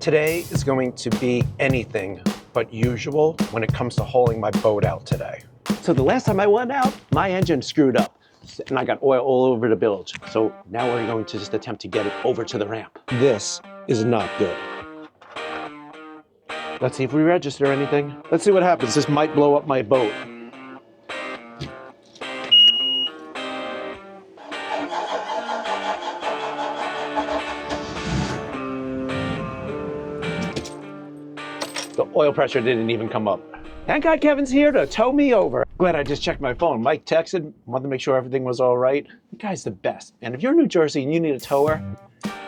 Today is going to be anything but usual when it comes to hauling my boat out today. So the last time I went out, my engine screwed up and I got oil all over the bilge. So now we're going to just attempt to get it over to the ramp. This is not good. Let's see if we register anything. Let's see what happens. This might blow up my boat. The oil pressure didn't even come up. Thank God Kevin's here to tow me over. Glad I just checked my phone. Mike texted, wanted to make sure everything was all right. The guy's the best. And if you're in New Jersey and you need a tower,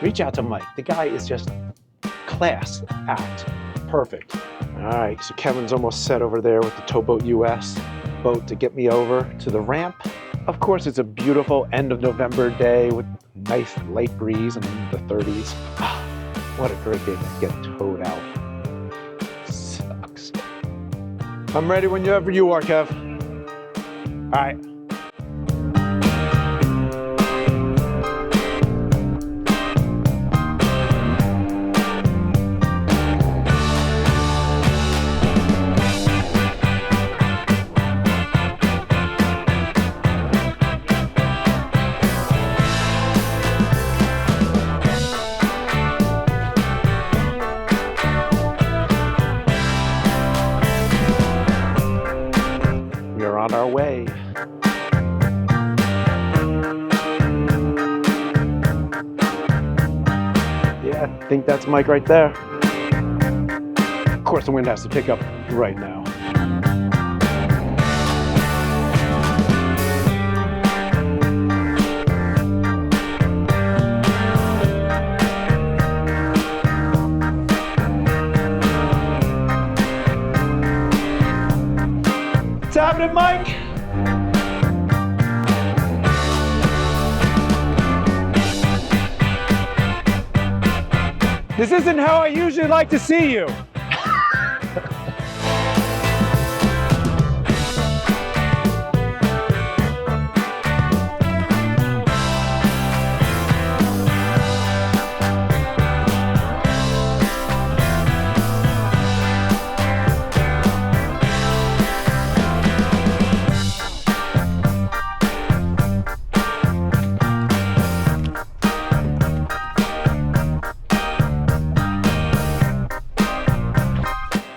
reach out to Mike. The guy is just class act. Perfect. All right, so Kevin's almost set over there with the TowBoatUS boat to get me over to the ramp. Of course, it's a beautiful end of November day with nice light breeze in the 30s. What a great day to get towed out. Sucks. I'm ready whenever you are, Kev. All right. We're on our way. Yeah, I think that's Mike right there. Of course, the wind has to pick up right now. What's happening, Mike? This isn't how I usually like to see you.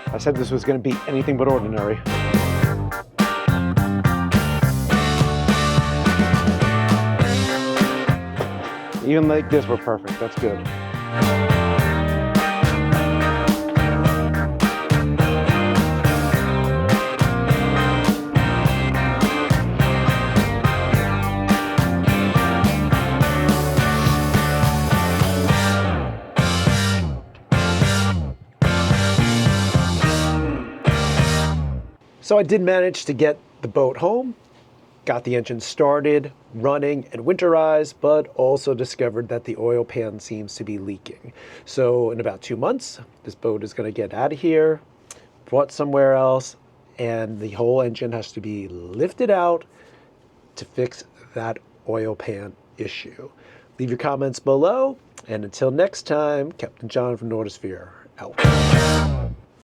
I said this was going to be anything but ordinary. Even like this, we're perfect. That's good. So I did manage to get the boat home, got the engine started, running, and winterized, but also discovered that the oil pan seems to be leaking. So in about 2 months, this boat is going to get out of here, brought somewhere else, and the whole engine has to be lifted out to fix that oil pan issue. Leave your comments below, and until next time, Captain John from Nautisphere, out.